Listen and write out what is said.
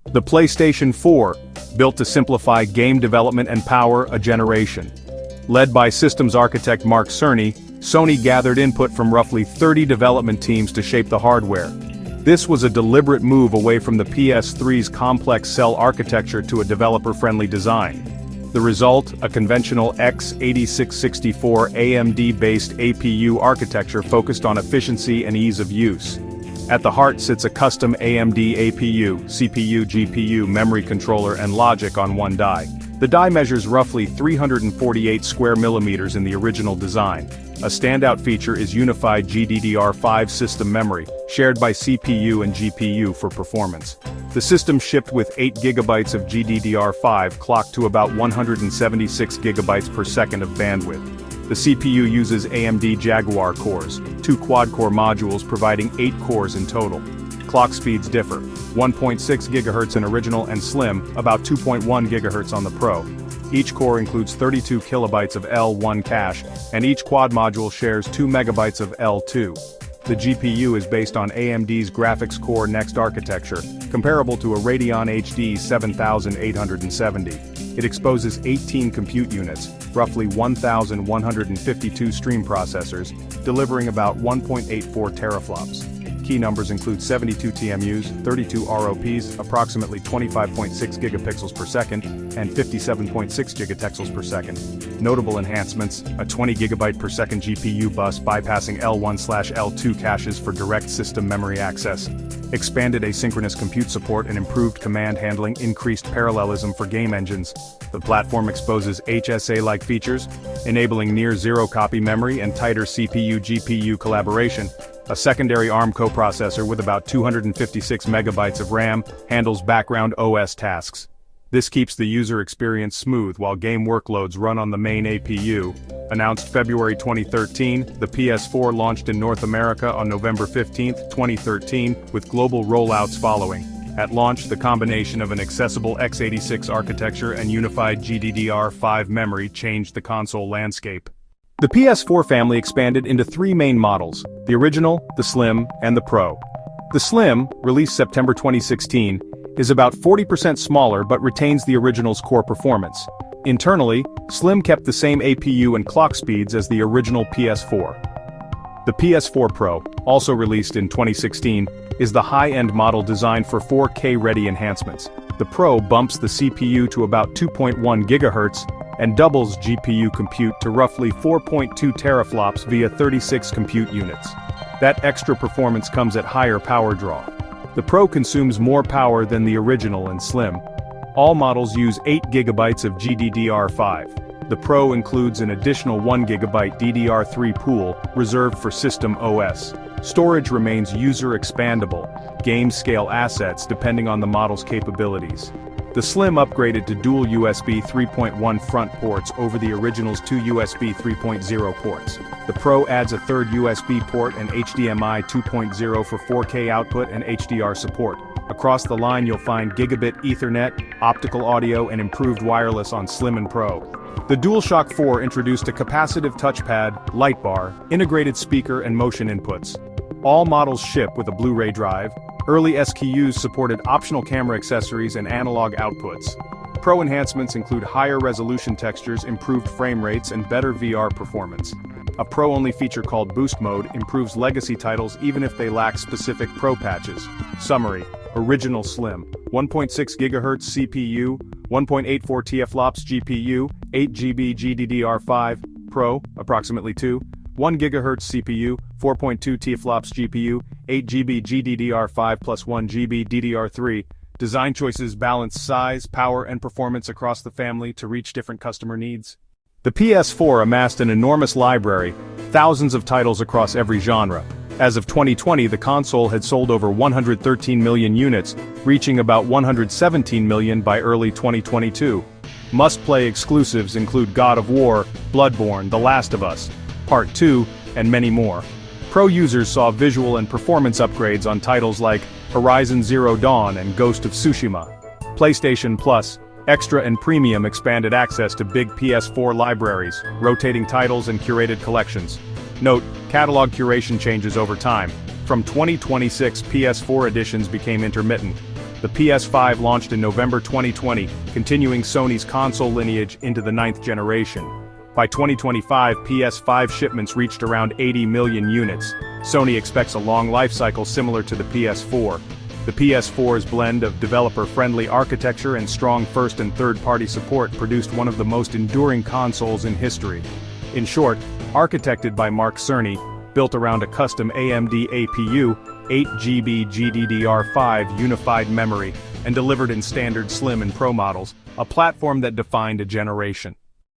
The PlayStation 4, built to simplify game development and power a generation. Led by systems architect Mark Cerny, Sony gathered input from roughly 30 development teams to shape the hardware. This was a deliberate move away from the PS3's complex cell architecture to a developer-friendly design. The result, a conventional x86-64 AMD-based APU architecture focused on efficiency and ease of use. At the heart sits a custom AMD APU, CPU, GPU, memory controller, and logic on one die. The die measures roughly 348 square millimeters in the original design. A standout feature is unified GDDR5 system memory, shared by CPU and GPU for performance. The system shipped with 8 GB of GDDR5 clocked to about 176 GB per second of bandwidth. The CPU uses AMD Jaguar cores, 2 quad-core modules providing 8 cores in total. Clock speeds differ, 1.6 GHz in original and slim, about 2.1 GHz on the Pro. Each core includes 32 kilobytes of L1 cache, and each quad module shares 2 megabytes of L2. The GPU is based on AMD's Graphics Core Next architecture, comparable to a Radeon HD 7870. It exposes 18 compute units, roughly 1,152 stream processors, delivering about 1.84 teraflops. Key numbers include 72 TMUs, 32 ROPs, approximately 25.6 gigapixels per second, and 57.6 gigatexels per second. Notable enhancements: a 20 gigabyte per second GPU bus bypassing L1/L2 caches for direct system memory access. Expanded asynchronous compute support and improved command handling, increased parallelism for game engines. The platform exposes HSA-like features, enabling near-zero copy memory and tighter CPU-GPU collaboration. A secondary ARM coprocessor with about 256 megabytes of RAM handles background OS tasks. This keeps the user experience smooth while game workloads run on the main APU. Announced February 2013, the PS4 launched in North America on November 15, 2013, with global rollouts following. At launch, the combination of an accessible x86 architecture and unified GDDR5 memory changed the console landscape. The PS4 family expanded into 3 main models: the original, the Slim, and the Pro. The Slim, released September 2016, is about 40% smaller but retains the original's core performance. Internally, Slim kept the same APU and clock speeds as the original PS4. The PS4 Pro, also released in 2016, is the high-end model designed for 4K-ready enhancements. The Pro bumps the CPU to about 2.1 GHz and doubles GPU compute to roughly 4.2 teraflops via 36 compute units. That extra performance comes at higher power draw. The Pro consumes more power than the original and Slim. All models use 8 GB of GDDR5. The Pro includes an additional 1 GB DDR3 pool, reserved for System OS. Storage remains user-expandable, game-scale assets depending on the model's capabilities. The Slim upgraded to dual USB 3.1 front ports over the original's 2 USB 3.0 ports. The Pro adds a third USB port and HDMI 2.0 for 4K output and HDR support. Across the line you'll find gigabit Ethernet, optical audio, and improved wireless on Slim and Pro. The DualShock 4 introduced a capacitive touchpad, light bar, integrated speaker and motion inputs. All models ship with a Blu-ray drive. Early SKUs supported optional camera accessories and analog outputs. Pro enhancements include higher resolution textures, improved frame rates, and better VR performance. A Pro-only feature called Boost Mode improves legacy titles even if they lack specific Pro patches. Summary: Original Slim, 1.6 GHz CPU, 1.84 TFLOPS GPU, 8 GB GDDR5, Pro, approximately 2, 1 GHz CPU, 4.2 TFLOPS GPU, 8 GB GDDR5 plus 1 GB DDR3. Design choices balance size, power, and performance across the family to reach different customer needs. The PS4 amassed an enormous library, thousands of titles across every genre. As of 2020, the console had sold over 113 million units, reaching about 117 million by early 2022. Must-play exclusives include God of War, Bloodborne, The Last of Us, Part 2, and many more. Pro users saw visual and performance upgrades on titles like Horizon Zero Dawn and Ghost of Tsushima. PlayStation Plus, Extra and Premium expanded access to big PS4 libraries, rotating titles and curated collections. Note, catalog curation changes over time. From 2026, PS4 editions became intermittent. The PS5 launched in November 2020, continuing Sony's console lineage into the 9th generation. By 2025, PS5 shipments reached around 80 million units. Sony expects a long life cycle similar to the PS4. The PS4's blend of developer-friendly architecture and strong first- and third-party support produced one of the most enduring consoles in history. In short, architected by Mark Cerny, built around a custom AMD APU, 8GB GDDR5 unified memory, and delivered in standard Slim and Pro models, a platform that defined a generation.